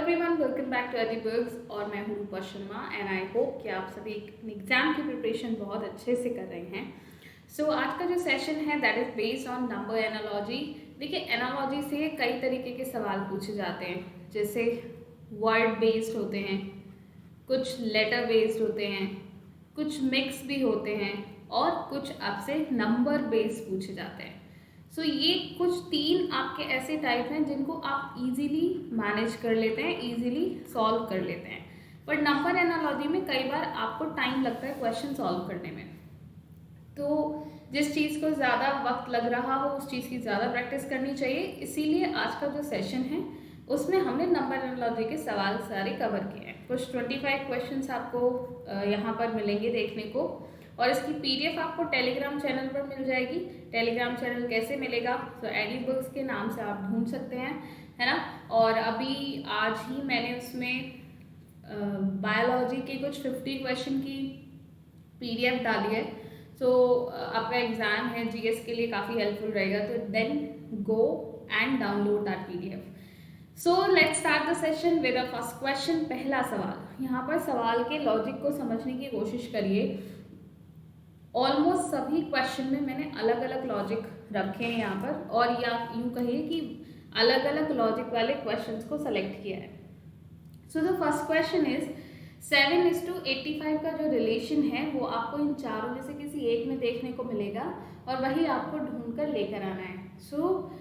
Everyone, welcome back to ADBooks. और मैं हूँ Rupa Sharma and I hope कि आप सभी एग्जाम की प्रिपरेशन बहुत अच्छे से कर रहे हैं। सो आज का जो सेशन है that is based on number analogy. देखिए, एनालॉजी से कई तरीके के सवाल पूछे जाते हैं, जैसे वर्ड बेस्ड होते हैं, कुछ लेटर बेस्ड होते हैं, कुछ मिक्स भी होते हैं और कुछ आपसे नंबर बेस्ड पूछे जाते हैं। सो ये कुछ तीन आपके ऐसे टाइप हैं जिनको आप इजीली मैनेज कर लेते हैं, इजीली सॉल्व कर लेते हैं। बट नंबर एनालॉजी में कई बार आपको टाइम लगता है क्वेश्चन सॉल्व करने में। तो जिस चीज़ को ज़्यादा वक्त लग रहा हो उस चीज़ की ज़्यादा प्रैक्टिस करनी चाहिए। इसीलिए आज का जो सेशन है उसमें हमने नंबर एनालॉजी के सवाल सारे कवर किए हैं। कुछ 25 क्वेश्चंस आपको यहाँ पर मिलेंगे देखने को, और इसकी पीडीएफ आपको टेलीग्राम चैनल पर मिल जाएगी। टेलीग्राम चैनल कैसे मिलेगा? तो एडीबुक्स के नाम से आप ढूंढ सकते हैं, है ना। और अभी आज ही मैंने उसमें बायोलॉजी के कुछ 50 क्वेश्चन की पीडीएफ डाली है। सो आपका एग्जाम है जीएस के लिए काफ़ी हेल्पफुल रहेगा, तो then go and download that PDF. So let's start the session with the first question. पहला सवाल, यहाँ पर सवाल के लॉजिक को समझने की कोशिश करिए। ऑलमोस्ट सभी क्वेश्चन में मैंने अलग अलग लॉजिक रखे हैं यहाँ पर, और या यूँ कहिए कि अलग अलग लॉजिक वाले क्वेश्चंस को सेलेक्ट किया है। So the first question is 7:85 का जो रिलेशन है वो आपको इन चारों में से किसी एक में देखने को मिलेगा और वही आपको ढूंढ कर लेकर आना है। सो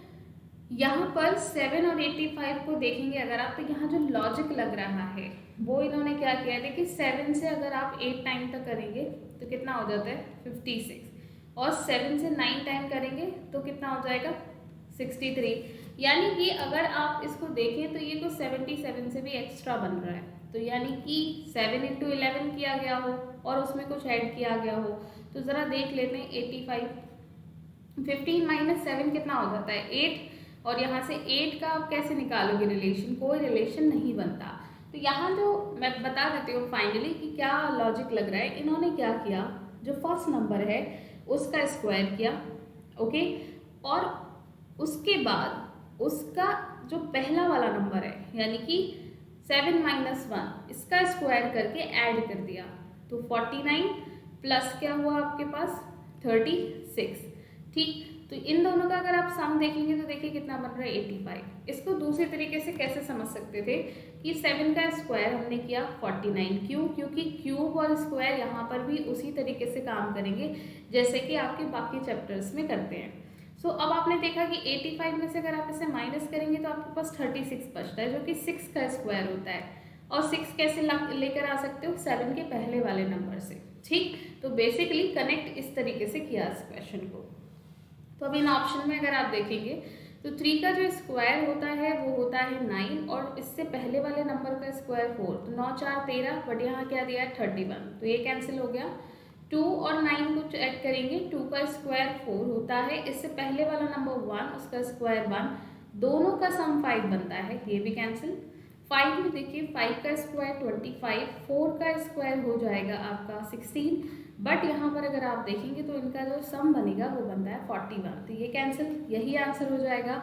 यहाँ पर 7 और 85 को देखेंगे अगर आप, तो यहाँ जो लॉजिक लग रहा है वो इन्होंने क्या किया है। देखिए, 7 से अगर आप 8 टाइम तक करेंगे तो कितना हो जाता है 56, और 7 से 9 टाइम करेंगे तो कितना हो जाएगा 63। यानी कि अगर आप इसको देखें तो ये कुछ 77 से भी एक्स्ट्रा बन रहा है। तो यानी कि 7 × 11 किया गया हो और उसमें कुछ ऐड किया गया हो। तो ज़रा देख लेते हैं 85, 15 - 7 कितना हो जाता है 8, और यहाँ से 8 का आप कैसे निकालोगे रिलेशन? कोई रिलेशन नहीं बनता। तो यहाँ जो मैं बता देती हूँ फाइनली कि क्या लॉजिक लग रहा है। इन्होंने क्या किया, जो फर्स्ट नंबर है उसका स्क्वायर किया, ओके, और उसके बाद उसका जो पहला वाला नंबर है यानी कि 7 - 1 इसका स्क्वायर करके ऐड कर दिया, तो 49 प्लस क्या हुआ आपके पास 36। ठीक, तो इन दोनों का अगर आप सम देखेंगे तो देखिए कितना बन रहा है 85। इसको दूसरे तरीके से कैसे समझ सकते थे कि 7 का स्क्वायर हमने किया 49, क्यों? क्योंकि क्यूब और स्क्वायर यहाँ पर भी उसी तरीके से काम करेंगे जैसे कि आपके बाकी चैप्टर्स में करते हैं। सो अब आपने देखा कि 85 में से अगर आप इसे माइनस करेंगे तो आपके पास 36 बचता है, जो कि 6 का स्क्वायर होता है। और 6 कैसे लेकर आ सकते हो? 7 के पहले वाले नंबर से। ठीक, तो बेसिकली कनेक्ट इस तरीके से किया इस क्वेश्चन को। तो अब इन ऑप्शन में अगर आप देखेंगे तो 3 का जो स्क्वायर होता है वो होता है 9, और इससे पहले वाले नंबर का स्क्वायर 4, तो 9 × 4 = 13, बट यहाँ क्या दिया है 31, तो ये कैंसिल हो गया। 2 और 9 कुछ ऐड करेंगे, 2 का स्क्वायर 4 होता है, इससे पहले वाला नंबर 1 उसका स्क्वायर 1, दोनों का सम 5 बनता है, ये भी कैंसिल। 5 में देखिए 5 का स्क्वायर 25, 4 का स्क्वायर हो जाएगा आपका 16, बट यहाँ पर अगर आप देखेंगे तो इनका जो सम बनेगा वो बनता है 41, तो ये कैंसिल, यही आंसर हो जाएगा।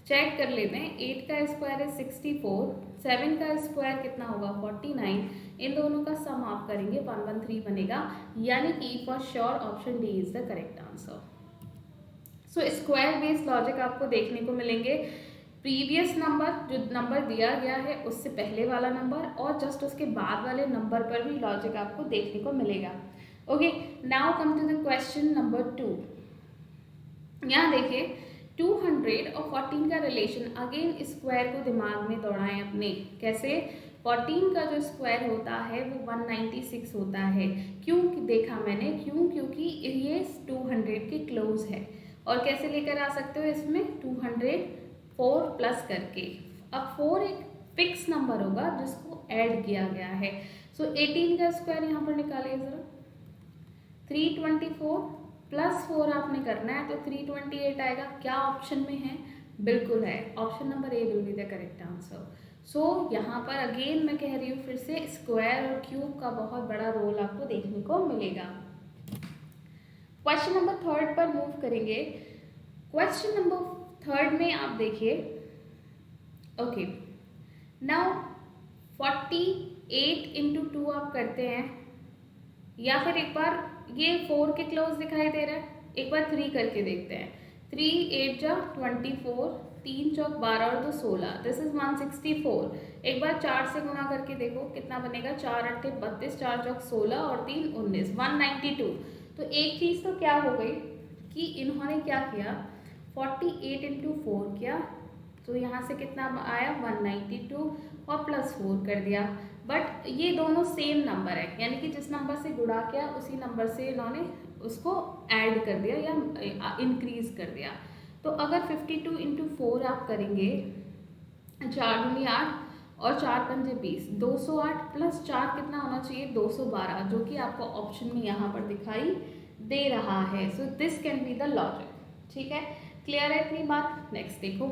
चेक कर लेते हैं, 8 का स्क्वायर है 64, 7 का स्क्वायर कितना होगा 49, इन दोनों का सम आप करेंगे 113 बनेगा, यानी कि for sure option D is the correct answer. So square based logic आपको देखने को मिलेंगे। प्रीवियस नंबर जो नंबर दिया गया है उससे पहले वाला नंबर और जस्ट उसके बाद वाले नंबर पर भी लॉजिक आपको देखने को मिलेगा। Okay, now come to the question number 2। यहाँ देखिए 200 और 14 का रिलेशन, अगेन स्क्वायर को दिमाग में दौड़ाएं अपने। कैसे? 14 का जो स्क्वायर होता है वो 196 होता है। क्यों देखा मैंने? क्यों? क्योंकि ये 200 के क्लोज है। और कैसे लेकर आ सकते हो इसमें? 204 प्लस करके। अब 4 एक फिक्स नंबर होगा जिसको ऐड किया गया है। सो 18 का स्क्वायर यहाँ पर निकालिए जरा, 324 प्लस 4 आपने करना है तो 328 आएगा। क्या ऑप्शन में है? बिल्कुल है, option number A will be the correct answer. So यहाँ पर अगेन मैं कह रही हूँ फिर से, स्क्वायर और क्यूब का बहुत बड़ा रोल आपको देखने को मिलेगा। क्वेश्चन नंबर 3 पर मूव करेंगे। क्वेश्चन नंबर 3 में आप देखिए, ओके, नाउ 48 इंटू 2 आप करते हैं, या फिर एक बार ये 4 के क्लोज दिखाई दे रहा है, एक बार 3 करके देखते हैं। 3 8 जा 24, 3 चौक 12 और 2 16, दिस इज 164। एक बार 4 से गुना करके देखो कितना बनेगा, 4 8 32, 4 चौक 16 और 3 19, 192। तो एक चीज़ तो क्या हो गई कि इन्होंने क्या किया, 48 इंटू 4 किया, तो यहाँ से कितना आया 192 और प्लस 4 कर दिया। बट ये दोनों सेम नंबर है, यानी कि जिस नंबर से गुणा किया उसी नंबर से इन्होंने उसको ऐड कर दिया या इंक्रीज कर दिया। तो अगर 52 इंटू 4 आप करेंगे, 4 दूनी 8 और 4 पंजे 20, 208 प्लस 4 कितना होना चाहिए 212, जो कि आपको ऑप्शन में यहाँ पर दिखाई दे रहा है। So this can be the logic. ठीक है, क्लियर है इतनी बात। नेक्स्ट देखो,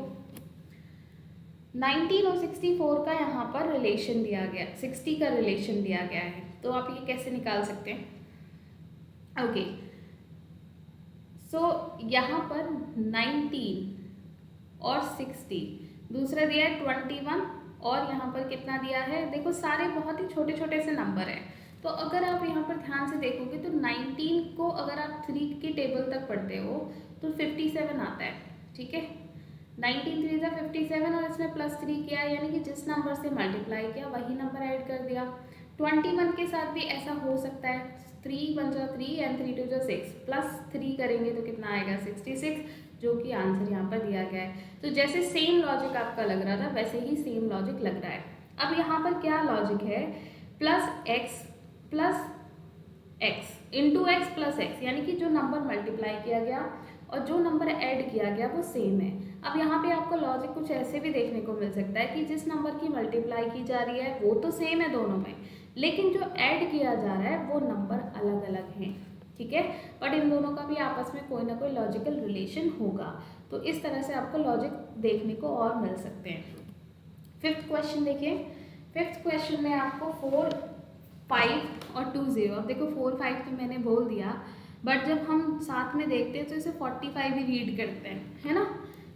19 और 64 का यहाँ पर रिलेशन दिया गया, 60 का रिलेशन दिया गया है, तो आप ये कैसे निकाल सकते हैं? ओके, सो यहाँ पर 19 और 60, दूसरा दिया है 21 और यहाँ पर कितना दिया है, देखो सारे बहुत ही छोटे छोटे से नंबर हैं। तो अगर आप यहाँ पर ध्यान से देखोगे तो 19 को अगर आप 3 की टेबल तक पढ़ते हो तो 57 आता है। ठीक है, 19 3 × 57 और इसमें प्लस 3 किया, यानी कि जिस नंबर से मल्टीप्लाई किया वही नंबर ऐड कर दिया। 21 के साथ भी ऐसा हो सकता है, 3 1 जा 3 एंड 3 2 जा 6, प्लस 3 करेंगे तो कितना आएगा 66, जो कि आंसर यहाँ पर दिया गया है। तो जैसे सेम लॉजिक आपका लग रहा था वैसे ही सेम लॉजिक लग रहा है। अब यहाँ पर क्या लॉजिक है, plus x into x plus x, यानी कि जो नंबर मल्टीप्लाई किया गया और जो नंबर ऐड किया गया वो सेम है। अब यहाँ पे आपको लॉजिक कुछ ऐसे भी देखने को मिल सकता है कि जिस नंबर की मल्टीप्लाई की जा रही है वो तो सेम है दोनों में, लेकिन जो ऐड किया जा रहा है वो नंबर अलग अलग हैं। ठीक है, बट इन दोनों का भी आपस में कोई ना कोई लॉजिकल रिलेशन होगा। तो इस तरह से आपको लॉजिक देखने को और मिल सकते हैं। फिफ्थ क्वेश्चन देखिए, फिफ्थ क्वेश्चन में आपको 4 5 और 2 0, अब देखो 4 5 तो मैंने बोल दिया, बट जब हम साथ में देखते हैं तो इसे 45 ही रीड करते हैं, है ना।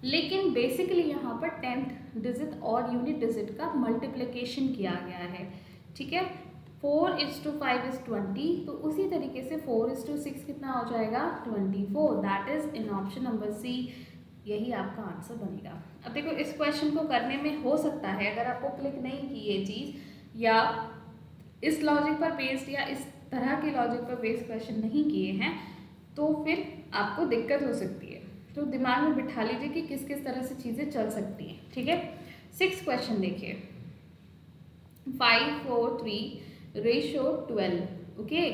लेकिन बेसिकली यहाँ पर 10th डिजिट और यूनिट डिजिट का मल्टीप्लिकेशन किया गया है। ठीक है, 4:5 is 20, तो उसी तरीके से 4:6 कितना हो जाएगा 24, that is in option number C, यही आपका आंसर बनेगा। अब देखो इस क्वेश्चन को करने में हो सकता है अगर आपको क्लिक नहीं की ये चीज़, या इस लॉजिक पर बेस्ड या इस तरह के लॉजिक पर बेस्ड क्वेश्चन नहीं किए हैं, तो फिर आपको दिक्कत हो सकती है। तो दिमाग में बिठा लीजिए कि किस किस तरह से चीज़ें चल सकती हैं। ठीक है, 6 क्वेश्चन देखिए, 5 4 3 रेशो 12, ओके,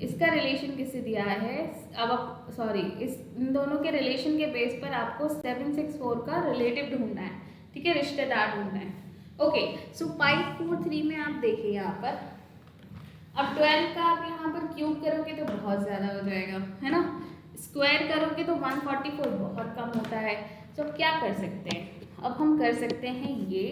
इसका रिलेशन किससे दिया है, अब आप सॉरी इन दोनों के रिलेशन के बेस पर आपको 7 6 4 का रिलेटिव ढूंढना है। ठीक है, रिश्तेदार ढूंढना है। ओके, सो 5 4 3 में आप देखिए यहाँ पर, अब 12 का आप यहाँ पर क्यूब करोगे तो बहुत ज़्यादा हो जाएगा, है ना। स्क्वायर करोगे तो 144 बहुत कम होता है। तो अब क्या कर सकते हैं, अब हम कर सकते हैं ये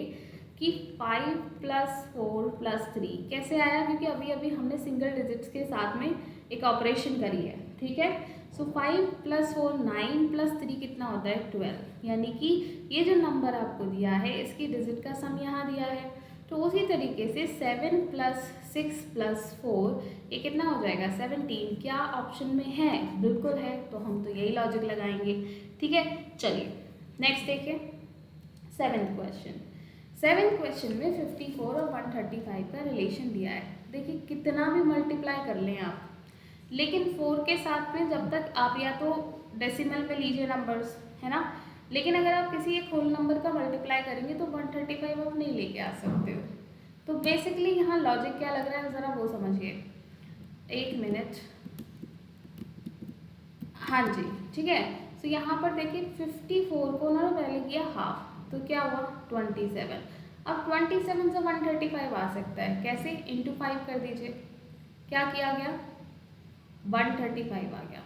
कि 5 + 4 + 3 कैसे आया, क्योंकि अभी अभी हमने सिंगल डिजिट्स के साथ में एक ऑपरेशन करी है। ठीक है, सो 5 + 4 9 + 3 कितना होता है 12, यानी कि ये जो नंबर आपको दिया है इसकी डिजिट का सम यहाँ दिया है। तो उसी तरीके से 7 + 6 + 4 ये कितना हो जाएगा 17, क्या ऑप्शन में है, बिल्कुल है, तो हम तो यही लॉजिक लगाएंगे। ठीक है, चलिए नेक्स्ट देखिए, 7th क्वेश्चन। 7th क्वेश्चन में 54 और 135 का रिलेशन दिया है। देखिए कितना भी मल्टीप्लाई कर लें आप, लेकिन 4 के साथ में जब तक आप या तो डेसिमल में लीजिए नंबर्स, है ना, लेकिन अगर आप किसी एक होल नंबर का मल्टीप्लाई करेंगे तो 135 आप नहीं लेके आ सकते हो। तो बेसिकली यहाँ लॉजिक क्या लग रहा है ज़रा वो समझिए, एक मिनट, हाँ जी, ठीक है। तो यहाँ पर देखिए 54 को ना पहले किया हाफ, तो क्या हुआ 27। अब 27 से 135 आ सकता है, कैसे, इंटू 5 कर दीजिए, क्या किया गया 135 आ गया।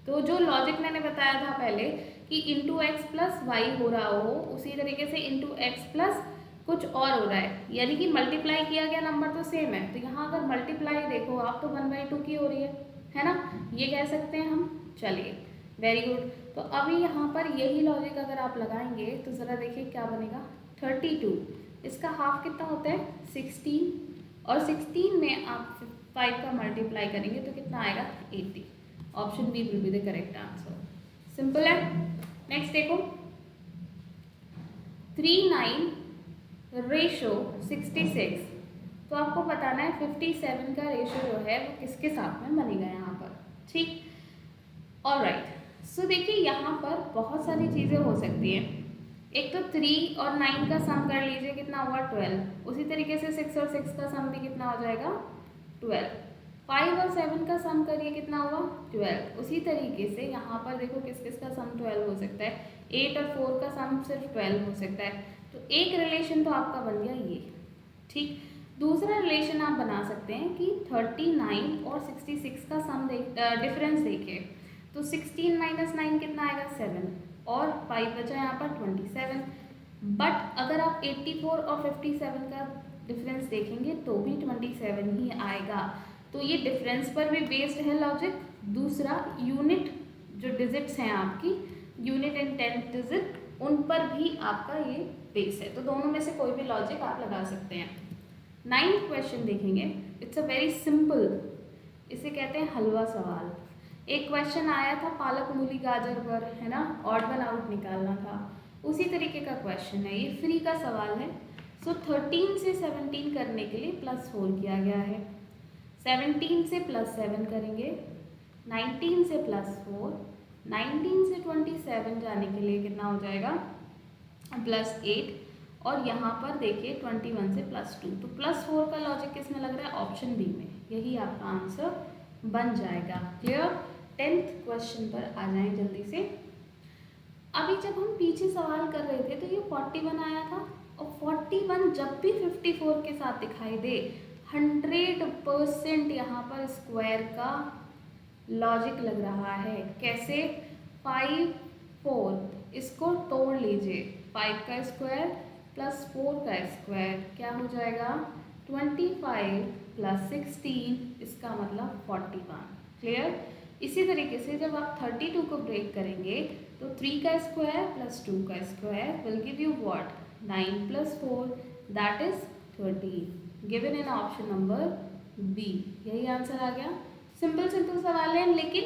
तो जो लॉजिक मैंने बताया था पहले कि इंटू x + y हो रहा हो, उसी तरीके से इंटू x प्लस कुछ और हो रहा है, यानी कि मल्टीप्लाई किया गया नंबर तो सेम है। तो यहाँ अगर मल्टीप्लाई देखो आप तो 1/2 की हो रही है ना, ये कह सकते हैं हम। चलिए वेरी गुड, तो अभी यहाँ पर यही लॉजिक अगर आप लगाएंगे तो ज़रा देखिए क्या बनेगा 32, इसका हाफ कितना होता है 16, और 16 में आप 5 का मल्टीप्लाई करेंगे तो कितना आएगा 80। Option B will be the correct answer. Simple है। नेक्स्ट देखो 39 रेशो 66, तो आपको बताना है 57 का रेशो जो है वो किसके साथ में बनेगा यहाँ पर। ठीक, ऑलराइट। सो देखिए यहाँ पर बहुत सारी चीज़ें हो सकती हैं। एक तो 3 और 9 का सम कर लीजिए, कितना हुआ 12। उसी तरीके से 6 और 6 का सम भी कितना हो जाएगा 12। 5 और 7 का सम करिए, कितना हुआ 12। उसी तरीके से यहाँ पर देखो किस किस का सम 12 हो सकता है। 8 और 4 का सम सिर्फ 12 हो सकता है। तो एक रिलेशन तो आपका बन गया ये। ठीक, दूसरा रिलेशन आप बना सकते हैं कि 39 और 66 का सम डिफरेंस देखिए, तो 16 माइनस 9 कितना आएगा 7, और 5 बचा यहाँ पर 27। बट अगर आप 84 और 57 का डिफरेंस देखेंगे तो भी 27 ही आएगा। तो ये डिफरेंस पर भी बेस्ड है लॉजिक। दूसरा यूनिट जो डिजिट्स हैं आपकी, यूनिट एंड 10th डिजिट, उन पर भी आपका ये बेस है। तो दोनों में से कोई भी लॉजिक आप लगा सकते हैं। 9th क्वेश्चन देखेंगे, इट्स अ वेरी सिंपल, इसे कहते हैं हलवा सवाल। एक क्वेश्चन आया था पालक मूली गाजर पर, है ना, ऑड वन आउट निकालना था, उसी तरीके का क्वेश्चन है। ये फ्री का सवाल है। सो 13 से 17 करने के लिए +4 किया गया है, 17 से +7 करेंगे, 19 से +4, 19 से 27 जाने के लिए कितना हो जाएगा +8, और यहाँ पर देखिए 21 से +2। तो +4 का लॉजिक किस में लग रहा है, ऑप्शन बी में। यही आपका आंसर बन जाएगा। क्लियर। 10th क्वेश्चन पर आ जाएं जल्दी से। अभी जब हम पीछे सवाल कर रहे थे तो ये 41 आया था, और 41 जब भी 54 के साथ दिखाई दे 100% यहाँ पर स्क्वायर का लॉजिक लग रहा है। कैसे, 5 4 इसको तोड़ लीजिए, 5 का स्क्वायर प्लस 4 का स्क्वायर क्या हो जाएगा 25 प्लस 16, इसका मतलब 41। क्लियर। इसी तरीके से जब आप 32 को ब्रेक करेंगे तो 3 का स्क्वायर प्लस 2 का square will give you what 9 plus 4 that is 13, given in option number B. यही आंसर आ गया। सिंपल सिंपल सवाल है, लेकिन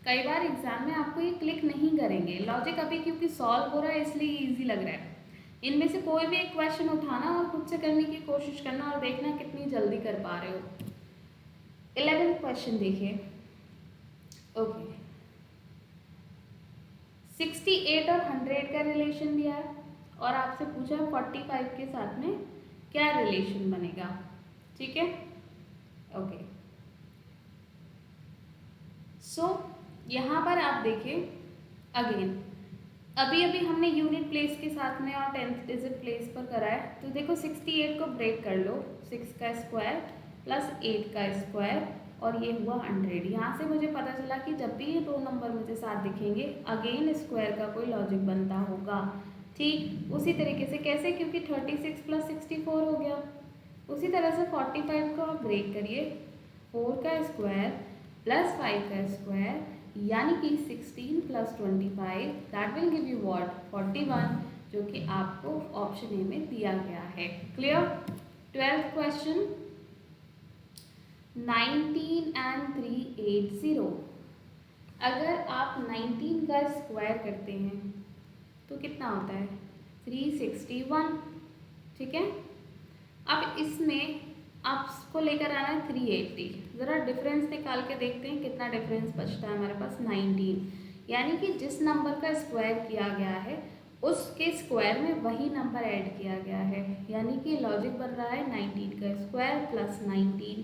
कई बार एग्जाम में आपको ये क्लिक नहीं करेंगे लॉजिक, अभी क्योंकि सॉल्व हो रहा है इसलिए इजी लग रहा है। इनमें से कोई भी एक क्वेश्चन उठाना और खुद से करने की कोशिश करना और देखना कितनी जल्दी कर पा रहे हो। 11th क्वेश्चन देखिए। ओके, 68 और 100 का रिलेशन दिया है और आपसे पूछा 45 के साथ में क्या रिलेशन बनेगा। ठीक है, ओके। सो यहाँ पर आप देखिए अगेन, अभी अभी हमने यूनिट प्लेस के साथ में और 10th डिजिट प्लेस पर करा है। तो देखो 68 को ब्रेक कर लो, 6 का स्क्वायर प्लस 8 का स्क्वायर, और ये हुआ 100। यहाँ से मुझे पता चला कि जब भी ये दो नंबर मुझे साथ दिखेंगे अगेन स्क्वायर का कोई लॉजिक बनता होगा। ठीक, उसी तरीके से कैसे, क्योंकि 36 प्लस 64 हो गया। उसी तरह से 45 को आप ब्रेक करिए, 4 का स्क्वायर प्लस 5 का स्क्वायर यानी कि 16 plus 25 that will give you what 41, जो कि आपको ऑप्शन ए में दिया गया है। क्लियर। 12th question, 19 and 380। अगर आप 19 का स्क्वायर करते हैं तो कितना होता है 361। ठीक है, अब इसमें आपको लेकर आना है 380। ज़रा डिफरेंस निकाल के देखते हैं कितना डिफरेंस बचता है हमारे पास 19, यानी कि जिस नंबर का स्क्वायर किया गया है उसके स्क्वायर में वही नंबर ऐड किया गया है, यानी कि लॉजिक बन रहा है 19 का स्क्वायर प्लस 19।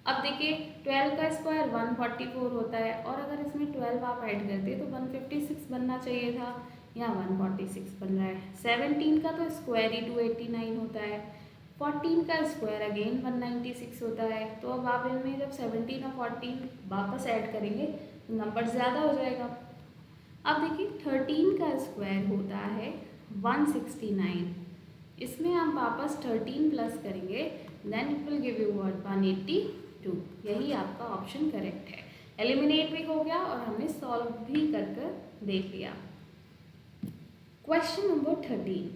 अब देखिए 12 का स्क्वायर 144 होता है, और अगर इसमें 12 आप ऐड करते तो 156 बनना चाहिए था, यहाँ 146 बन रहा है। 17 का तो स्क्वायर ही 289 होता है, 14 का स्क्वायर अगेन 196 होता है। तो अब आप इनमें जब 17 और 14 वापस ऐड करेंगे तो नंबर ज़्यादा हो जाएगा। अब देखिए 13 का स्क्वायर होता है 169, इसमें आप वापस 13 प्लस करेंगे then it will give you what 182। यही आपका ऑप्शन करेक्ट है। एलिमिनेट भी हो गया और हमने सॉल्व भी कर देख लिया। क्वेश्चन नंबर 13,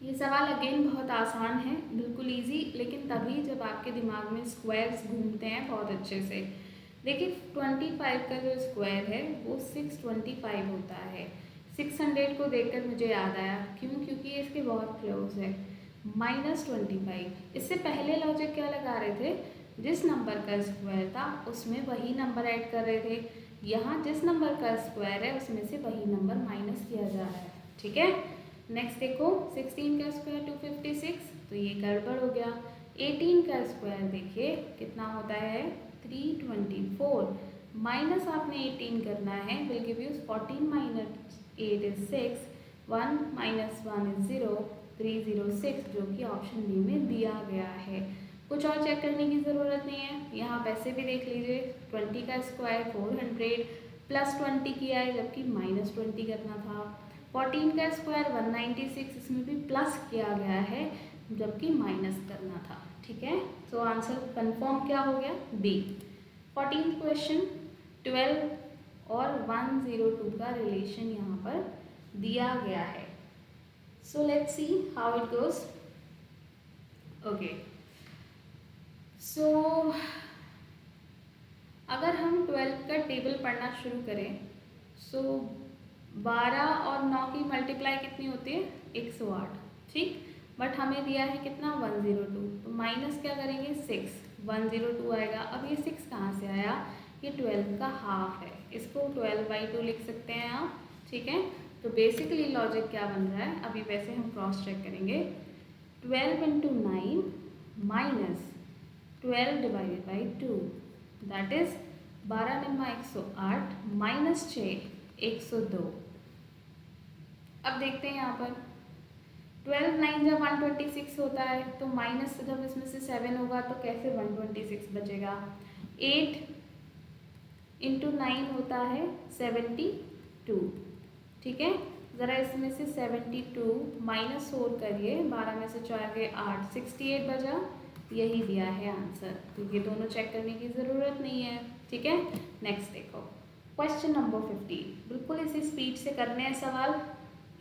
ये सवाल अगेन बहुत आसान है, बिल्कुल इजी, लेकिन तभी जब आपके दिमाग में स्क्वायर्स घूमते हैं बहुत अच्छे से। देखिए 25 का जो स्क्वायर है वो 625 होता है। 600 को देखकर मुझे याद आया, क्यों? क्योंकि ये इसके बहुत क्लोज है। -25, इससे पहले लॉजिक क्या लगा रहे थे, जिस नंबर का स्क्वायर था उसमें वही नंबर ऐड कर रहे थे। यहाँ जिस नंबर का स्क्वायर है उसमें से वही नंबर माइनस किया जा रहा है। ठीक है, नेक्स्ट देखो 16 का स्क्वायर 256, तो ये गड़बड़ हो गया। 18 का स्क्वायर देखिए कितना होता है 324, माइनस आपने 18 करना है, will give you 14 minus 8 is 6, 1 minus 1 is 0, 306, जो कि ऑप्शन बी में दिया गया है। कुछ और चेक करने की ज़रूरत नहीं है, यहाँ पैसे भी देख लीजिए। 20 का स्क्वायर 400 प्लस 20 किया है, जबकि -20 करना था। 14 का स्क्वायर 196, इसमें भी प्लस किया गया है जबकि माइनस करना था। ठीक है, तो आंसर कंफर्म क्या हो गया, बी। 14th क्वेश्चन 12 और 102 का रिलेशन यहाँ पर दिया गया है। So let's see how it goes. Okay, so अगर हम 12 का टेबल पढ़ना शुरू करें, सो 12 और 9 की मल्टीप्लाई कितनी होती है 108, ठीक। बट हमें दिया है कितना 102, तो माइनस क्या करेंगे 6, 102 आएगा। अब ये 6 कहाँ से आया, ये 12 का हाफ है, इसको 12/2 लिख सकते हैं आप। ठीक है, तो बेसिकली लॉजिक क्या बन रहा है, अभी वैसे हम क्रॉस चेक करेंगे। 12 × 9 minus 12 divided by 2, that is 12 9 108 minus 6 102। अब देखते हैं यहाँ पर 12 9 जब 126 होता है, तो माइनस जब इसमें से 7 होगा तो कैसे 126 बचेगा। 8 × 9 होता है 72, ठीक है। ज़रा इसमें से 72 माइनस 4 करिए, 12 में से 4 गए 8, 68 बचा, यही दिया है आंसर। तो ये दोनों चेक करने की ज़रूरत नहीं है। ठीक है, नेक्स्ट देखो क्वेश्चन नंबर 15। बिल्कुल इसी स्पीड से करने हैं सवाल।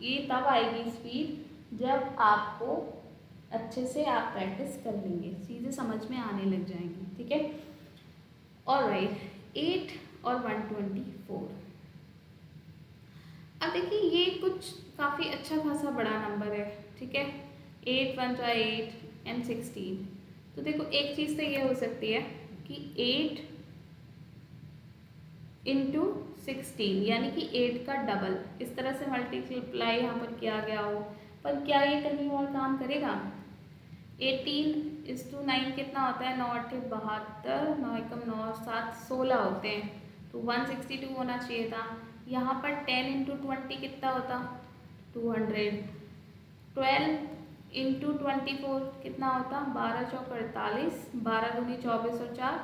ये तब आएगी स्पीड जब आपको अच्छे से आप प्रैक्टिस कर लेंगे, चीज़ें समझ में आने लग जाएंगी। ठीक है, ऑलराइट, 8 और 124। अब देखिए ये कुछ काफ़ी अच्छा खासा बड़ा नंबर है। ठीक है, 8 1 8 एंड 16। तो देखो एक चीज़ तो ये हो सकती है कि 8 × 16 यानी कि 8 का डबल, इस तरह से मल्टीप्लाई यहाँ पर किया गया हो, पर क्या ये कहीं और काम करेगा। 18:9 कितना होता है, 9 8 72, 9 1 9 7 16 होते हैं, तो 162 होना चाहिए था। यहाँ पर 10 × 20 कितना होता 200, 12 × 24 कितना होता 12 चौक 48, 12 दूनी 24 और 4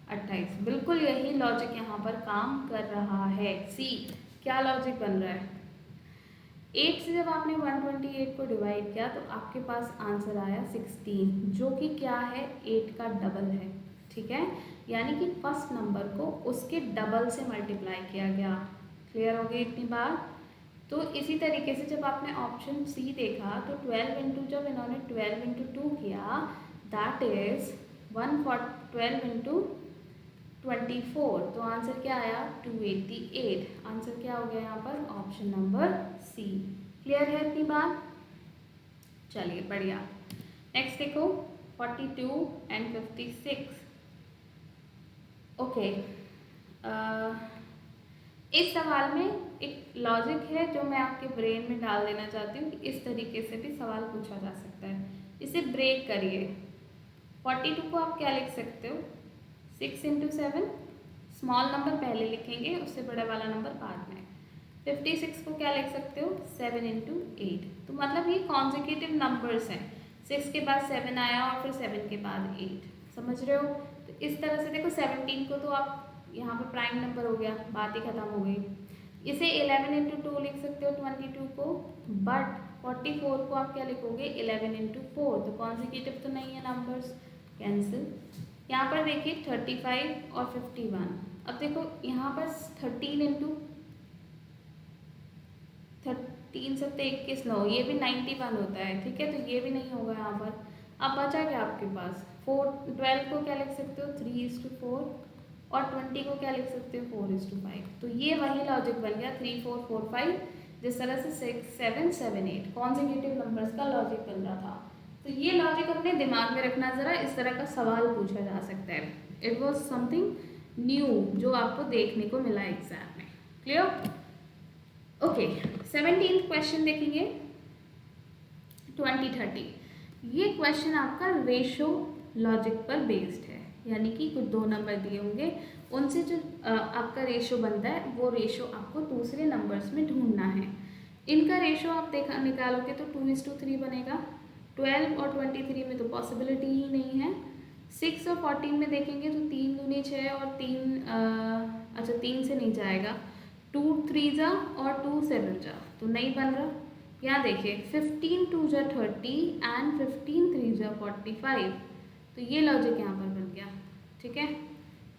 28। बिल्कुल यही लॉजिक यहाँ पर काम कर रहा है। सी, क्या लॉजिक बन रहा है, 8 से जब आपने 128 को डिवाइड किया तो आपके पास आंसर आया 16, जो कि क्या है 8 का डबल है। ठीक है, यानी कि फर्स्ट नंबर को उसके डबल से मल्टीप्लाई किया गया। क्लियर हो गई इतनी बात। तो इसी तरीके से जब आपने ऑप्शन सी देखा तो 12 × जब इन्होंने 12 × 2 किया, दैट इज 12 × 24, तो आंसर क्या आया 288। आंसर क्या हो गया यहाँ पर, ऑप्शन नंबर सी। क्लियर है इतनी बात, चलिए बढ़िया। नेक्स्ट देखो 42 एंड 56। ओके, इस सवाल में एक लॉजिक है जो मैं आपके ब्रेन में डाल देना चाहती हूँ कि इस तरीके से भी सवाल पूछा जा सकता है। इसे ब्रेक करिए। 42 को आप क्या लिख सकते हो, 6 × 7, स्मॉल नंबर पहले लिखेंगे, उससे बड़ा वाला नंबर बाद में। 56 को क्या लिख सकते हो, 7 × 8। तो मतलब ये कॉन्जिक्यूटिव नंबर्स हैं, 6 के बाद 7 आया और फिर 7 के बाद 8, समझ रहे हो। तो इस तरह से देखो 17 को तो आप यहाँ पर प्राइम नंबर हो गया, बात ही खत्म हो गई। इसे 11 × 2 लिख सकते हो 22 को, बट 44 को आप क्या लिखोगे 11 × 4, तो कॉन्जिक्यूटिव तो नहीं है नंबर्स, कैंसिल। यहाँ पर देखिए 35 और 51। अब देखो यहाँ पर 13 × 3 7 21 9, ये भी 91 होता है, ठीक है, तो ये भी नहीं होगा यहाँ पर। अब बचा क्या आपके पास, 12 को क्या लिख सकते हो 3:4 और 20 को क्या लिख सकते हो 4:5। तो ये वही लॉजिक बन गया 3 4 4 5, जिस तरह से 6 7 7 8 कॉन्जिक्यूटिव नंबर्स का लॉजिक बन रहा था। तो ये लॉजिक अपने दिमाग में रखना ज़रा, इस तरह का सवाल पूछा जा सकता है। इट वॉज समथिंग न्यू जो आपको देखने को मिला एग्जाम में। क्लियर? ओके, 17th क्वेश्चन देखेंगे 2030। ये क्वेश्चन आपका रेशो लॉजिक पर बेस्ड है, यानी कि कुछ 2 नंबर दिए होंगे, उनसे जो आपका रेशो बनता है वो रेशो आपको दूसरे नंबर्स में ढूंढना है। इनका रेशो आप निकालोगे तो 2:3 बनेगा। 12 और 23 में तो पॉसिबिलिटी ही नहीं है। 6 और 14 में देखेंगे तो 3 दूनी 6 और 3 से नहीं जाएगा, 2 3 जा और 2 7 जा, तो नहीं बन रहा। यहाँ देखिए 15 2 जा 30 एंड 15 3 जा 45, तो ये लॉजिक यहाँ पर बन गया, ठीक है।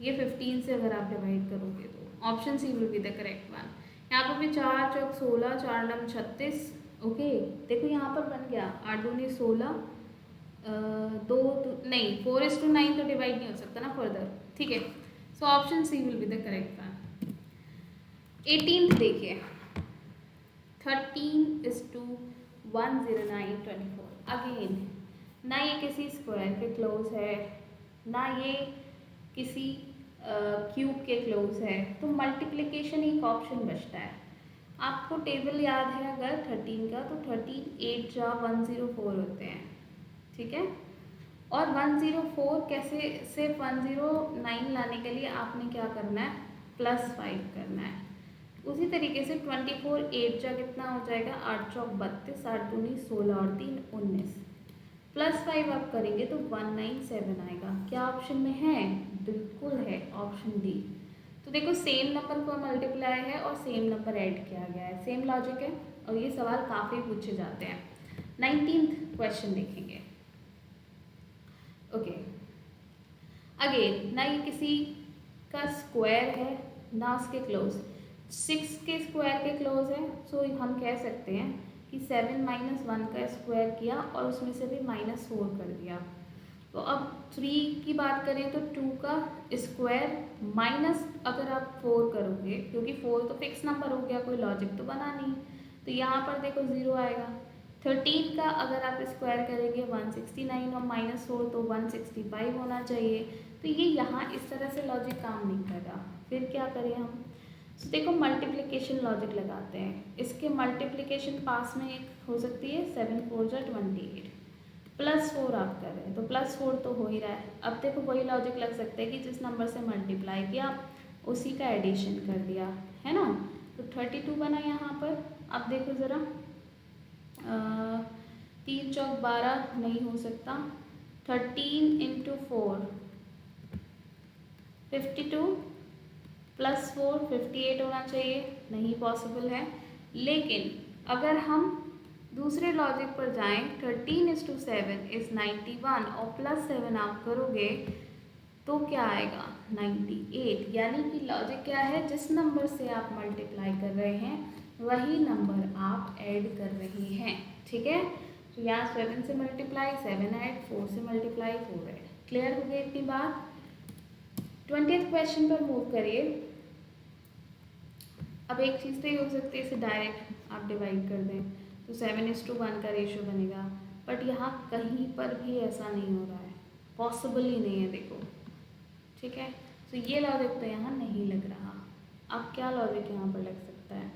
ये 15 से अगर आप डिवाइड करोगे तो option C will be the correct one. यहाँ पर भी 4 चौक 16, 4 नम 36। ओके, देखो यहाँ पर बन गया 8 दूनी 16, 2 नहीं 4:9 तो डिवाइड नहीं हो सकता ना फर्दर, ठीक है। So option C will be the correct one. 18th देखिए 13:10924। अगेन ना ये किसी स्क्वायर के क्लोज है, ना ये किसी क्यूब के क्लोज है, तो मल्टीप्लिकेशन एक ऑप्शन बचता है। आपको टेबल याद है अगर 13 का, तो 13 8 जा 104 होते हैं, ठीक है। और 104 कैसे, सिर्फ 109 लाने के लिए आपने क्या करना है, +5 करना है। उसी तरीके से 24 8 जा कितना हो जाएगा, 8 चौक 32, 8 दूनी 16 और 3 19, +5 आप करेंगे तो 197 आएगा। क्या ऑप्शन में है, बिल्कुल है ऑप्शन डी। तो देखो सेम नंबर को मल्टीप्लाई है और सेम नंबर ऐड किया गया है, सेम लॉजिक है, और ये सवाल काफ़ी पूछे जाते हैं। 19th क्वेश्चन देखेंगे। ओके, अगेन ना ये किसी का स्क्वायर है ना उसके क्लोज, 6 के स्क्वायर के क्लोज है, सो हम कह सकते हैं कि 7 - 1 का स्क्वायर किया और उसमें से भी -4 कर दिया। तो अब 3 की बात करें तो 2 का स्क्वायर माइनस अगर आप 4 करोगे, क्योंकि 4 तो फिक्स नंबर हो गया, कोई लॉजिक तो बना नहीं, तो यहाँ पर देखो 0 आएगा। 13 का अगर आप स्क्वायर करेंगे 169 और -4 तो 165 होना चाहिए। तो ये यहाँ इस तरह से लॉजिक काम नहीं कर रहा। फिर क्या करें हम, तो देखो मल्टीप्लिकेशन लॉजिक लगाते हैं। इसके मल्टीप्लिकेशन पास में एक हो सकती है 7 4 जा 28, +4 आप कर रहे हैं तो +4 तो हो ही रहा है। अब देखो वही लॉजिक लग सकता है कि जिस नंबर से मल्टीप्लाई किया उसी का एडिशन कर दिया, है ना। तो 32 बना यहाँ पर। अब देखो ज़रा 3 चौक 12 नहीं हो सकता, 13 × 4 52 +4 58 होना चाहिए, नहीं पॉसिबल है। लेकिन अगर हम दूसरे लॉजिक पर जाएं, 13:7 = 91 और +7 आप करोगे तो क्या आएगा 98। यानी कि लॉजिक क्या है, जिस नंबर से आप मल्टीप्लाई कर रहे हैं वही नंबर आप ऐड कर रहे हैं, ठीक है। तो यहाँ 7 से मल्टीप्लाई 7 ऐड, 4 से मल्टीप्लाई 4 ऐड। क्लियर हो गई इतनी बात। 20th क्वेश्चन पर मूव करिए। अब एक चीज़ तो ये हो सकती है, इसे डायरेक्ट आप डिवाइड कर दें तो 7:1 का रेशो बनेगा, बट यहाँ कहीं पर भी ऐसा नहीं हो रहा है, पॉसिबल ही नहीं है, देखो, ठीक है। तो ये लॉजिक तो यहाँ नहीं लग रहा। अब क्या लॉजिक यहाँ पर लग सकता है,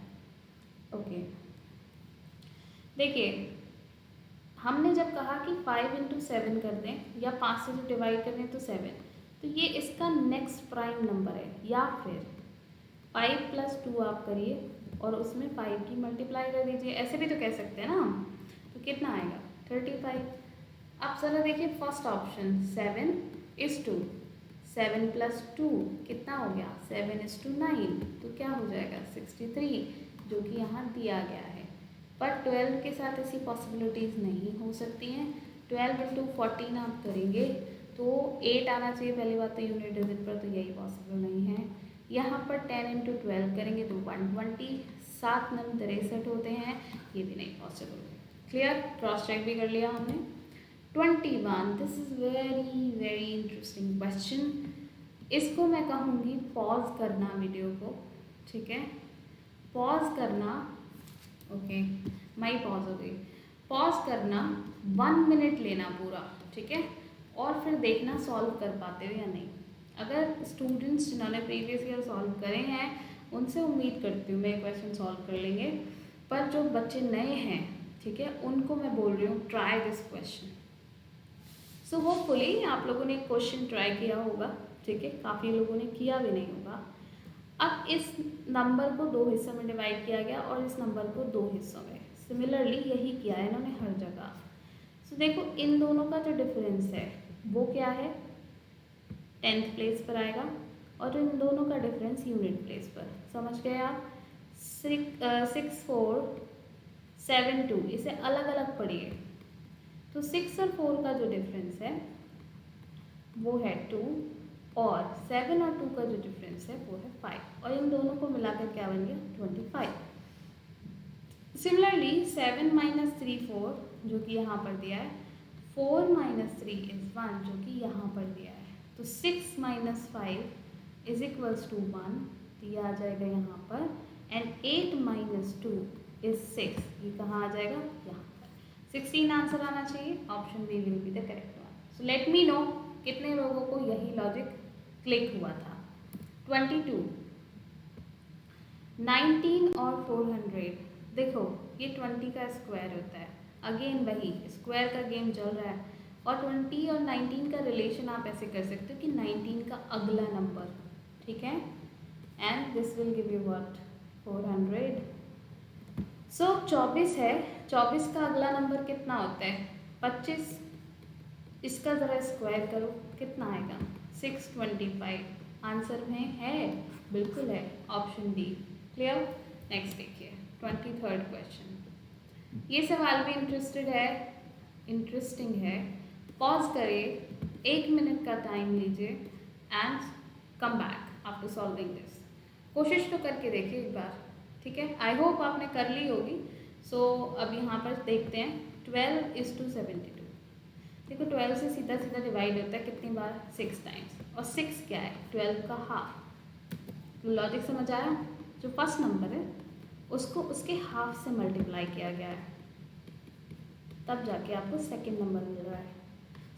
ओके। देखिए हमने जब कहा कि 5 × 7 कर दें या 5 से जो डिवाइड कर दें तो 7, तो ये इसका नेक्स्ट प्राइम नंबर है। या फिर 5 + 2 आप करिए और उसमें 5 की मल्टीप्लाई कर दीजिए, ऐसे भी तो कह सकते हैं ना। तो कितना आएगा 35। अब ज़रा देखिए फर्स्ट ऑप्शन 7:2, 7 + 2 कितना हो गया 7:9, तो क्या हो जाएगा 63, जो कि यहाँ दिया गया है। पर 12 के साथ ऐसी पॉसिबिलिटीज़ नहीं हो सकती हैं। 12 × 14 आप करेंगे तो 8 आना चाहिए, पहली बात तो यूनिट डिजिट पर, तो यही पॉसिबल नहीं है। यहाँ पर 10 × 12 करेंगे तो 120, 7 नम 63 होते हैं, ये भी नहीं पॉसिबल। क्लियर, क्रॉस चेक भी कर लिया हमने। 21, this is very very interesting question. इसको मैं कहूँगी पॉज करना वीडियो को, ठीक है, पॉज करना। ओके, माई पॉज हो गई। पॉज करना, 1 मिनट लेना पूरा, ठीक है, और फिर देखना सॉल्व कर पाते हो या नहीं। अगर स्टूडेंट्स जिन्होंने प्रीवियस ईयर सॉल्व करे हैं उनसे उम्मीद करती हूँ मैं क्वेश्चन सॉल्व कर लेंगे, पर जो बच्चे नए हैं, ठीक है, उनको मैं बोल रही हूँ try this question. So hopefully आप लोगों ने क्वेश्चन ट्राई किया होगा, ठीक है, काफ़ी लोगों ने किया भी नहीं होगा। अब इस नंबर को 2 हिस्सों में डिवाइड किया गया और इस नंबर को 2 हिस्सों में। सिमिलरली यही किया है इन्होंने हर जगह। सो देखो इन दोनों का जो डिफरेंस है वो क्या है, 10th प्लेस पर आएगा, और इन दोनों का डिफरेंस यूनिट प्लेस पर। समझ गए आप? 6 4 7 2, इसे अलग अलग पढ़िए। तो 6 और 4 का जो डिफरेंस है वो है 2, और 7 और 2 का जो डिफरेंस है वो है 5, और इन दोनों को मिलाकर क्या बन गया 25। सिमिलरली 7 - 3 4, जो कि यहाँ पर दिया है, 4 - 3 is 1, जो कि यहाँ पर दिया है। तो 6 - 5 इज इक्वल्स टू 1, दिया आ जाएगा यहाँ पर, एंड 8 - 2 इज 6, ये कहाँ आ जाएगा यहाँ पर। 16 आंसर आना चाहिए, option B will be the correct one. So let me know कितने लोगों को यही लॉजिक क्लिक हुआ था। 22, 19 और 400, देखो ये 20 का स्क्वायर होता है, अगेन वही स्क्वायर का गेम चल रहा है, और 20 और 19 का रिलेशन आप ऐसे कर सकते हो कि 19 का अगला नंबर, ठीक है, and this will give you what 400। सो 24 है, 24 का अगला नंबर कितना होता है 25, इसका ज़रा स्क्वायर करो, कितना आएगा 625। आंसर में है, बिल्कुल है, ऑप्शन डी। क्लियर। नेक्स्ट देखिए 23rd क्वेश्चन। ये सवाल भी इंटरेस्टिंग है। पॉज करिए, 1 मिनट का टाइम लीजिए and come back after solving this. कोशिश तो करके देखिए एक बार, ठीक है, आई होप आपने कर ली होगी। सो अब यहाँ पर देखते हैं 12:72। देखो 12 से सीधा सीधा डिवाइड होता है कितनी बार 6 टाइम्स, और 6 क्या है 12 का हाफ। लॉजिक समझ आया? जो फर्स्ट नंबर है उसको उसके हाफ से मल्टीप्लाई किया गया है, तब जाके आपको सेकंड नंबर मिल रहा है।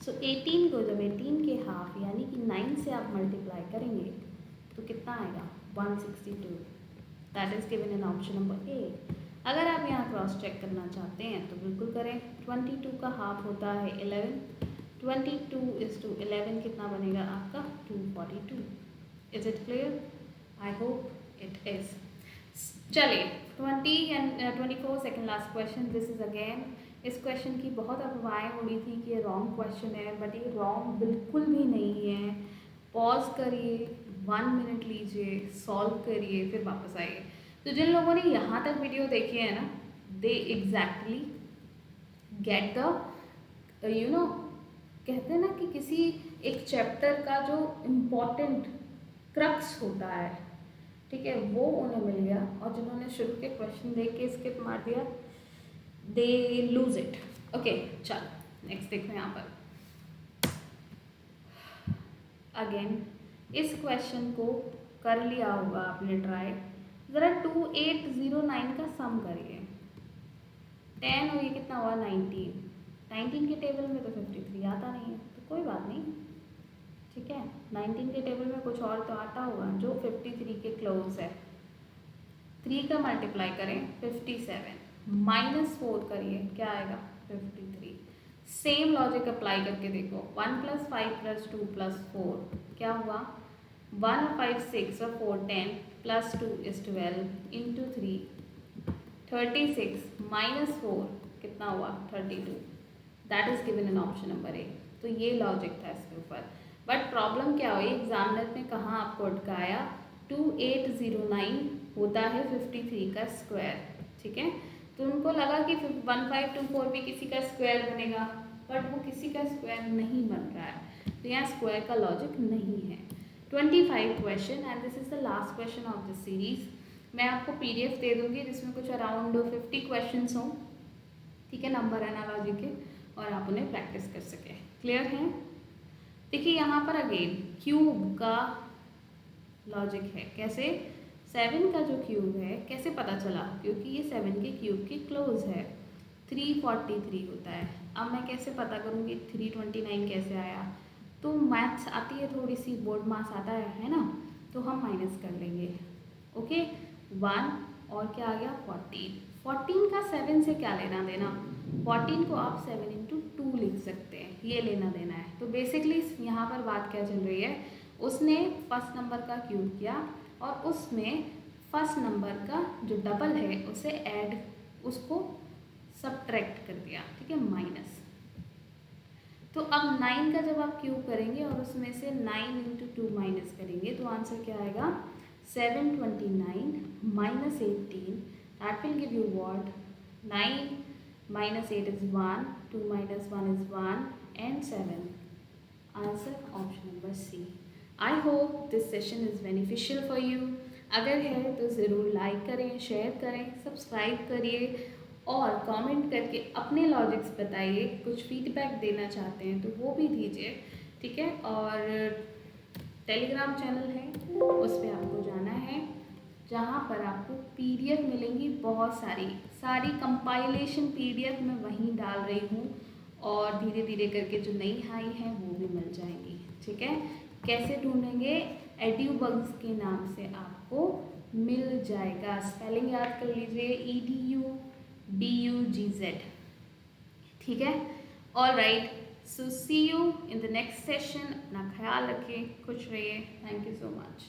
सो 18 को जब 18 के हाफ यानी कि 9 से आप मल्टीप्लाई करेंगे तो कितना आएगा 162। That is given in option number ए। अगर आप यहाँ क्रॉस चेक करना चाहते हैं तो बिल्कुल करें। 22 का हाफ होता है 11, 22:11 कितना बनेगा आपका 242। Is it clear? I hope it is. चलिए 20 and 24 second last question. This is again, इस क्वेश्चन की बहुत अफवाहें हो रही थी कि ये रॉन्ग क्वेश्चन है, बट ये रॉन्ग बिल्कुल भी नहीं है। पॉज करिए, 1 मिनट लीजिए, सॉल्व करिए, फिर वापस आइए। तो जिन लोगों ने यहाँ तक वीडियो देखी है ना, दे एग्जैक्टली गेट द कहते हैं ना कि किसी एक चैप्टर का जो इम्पोर्टेंट क्रक्स होता है, ठीक है, वो उन्हें मिल गया। और जिन्होंने शुरू के क्वेश्चन देख के स्किप मार दिया, दे लूज इट। ओके, चलो नेक्स्ट देखो यहाँ पर। अगेन इस क्वेश्चन को कर लिया होगा आपने ट्राई। ज़रा 2809 का सम करिए। 10 और ये कितना हुआ 19। 19 के टेबल में तो 53 आता नहीं है, तो कोई बात नहीं, ठीक है। 19 के टेबल में कुछ और तो आता होगा जो 53 के क्लोज है। 3 का मल्टीप्लाई करें 57, -4 करिए, क्या आएगा 53। सेम लॉजिक अप्लाई करके देखो। 1 + 5 + 2 + 4 क्या हुआ 1 और 5 6 और 4 10 + 2 is 12 into 3 36 -4 कितना हुआ 32। That is given in option number ए। तो ये लॉजिक था इसके ऊपर। बट प्रॉब्लम क्या हुई, एग्जामिनर ने कहाँ आपको अटकाया, 2809 होता है 53 का स्क्वायर, ठीक है। तो उनको लगा कि 1524 भी किसी का स्क्वायर बनेगा, बट वो किसी का स्क्वायर नहीं बन रहा है। तो यहाँ स्क्वायर का लॉजिक नहीं है। 25 question and this is the last question of the series. मैं आपको PDF दे दूँगी जिसमें कुछ अराउंड 50 क्वेश्चंस हों, ठीक है, नंबर एनालॉजी के, और आप उन्हें प्रैक्टिस कर सकें। क्लियर है? देखिए यहाँ पर अगेन क्यूब का लॉजिक है। कैसे? 7 का जो क्यूब है कैसे पता चला? क्योंकि ये 7 के क्यूब के क्लोज है। 343 होता है। अब मैं कैसे पता करूँगी 329 कैसे आया? तो मैथ्स आती है थोड़ी सी, बोर्ड मास आता है ना, तो हम माइनस कर लेंगे। ओके, 1 और क्या आ गया 14। 14 का 7 से क्या लेना देना? 14 को आप 7 इंटू 2 लिख सकते हैं, ये लेना देना है। तो बेसिकली यहाँ पर बात क्या चल रही है, उसने फर्स्ट नंबर का क्यूब किया और उसमें फर्स्ट नंबर का जो डबल है उसे ऐड, उसको सबट्रैक्ट कर दिया, ठीक है, माइनस। तो अब 9 का जब आप क्यूब करेंगे और उसमें से 9 इंटू 2 माइनस करेंगे तो आंसर क्या आएगा? 729 minus 18, that will give you what? 9 minus 8 is 1, 2 minus 1 is 1 and 7. Answer option number C. I hope this session is beneficial for you. अगर है तो ज़रूर लाइक करें, शेयर करें, सब्सक्राइब करिए और कमेंट करके अपने लॉजिक्स बताइए। कुछ फीडबैक देना चाहते हैं तो वो भी दीजिए, ठीक है। और टेलीग्राम चैनल है, उस पर आपको जाना है, जहाँ पर आपको PDF मिलेंगी बहुत सारी कंपाइलेशन PDF मैं वहीं डाल रही हूँ और धीरे धीरे करके जो नई आई हैं वो भी मिल जाएंगी, ठीक है। कैसे ढूंढेंगे? एड्यूबग्स के नाम से आपको मिल जाएगा। स्पेलिंग याद कर लीजिए, EDUBUGZ, ठीक है। All right, so see you in the next session. अपना ख्याल रखें, खुश रहिए। Thank you so much.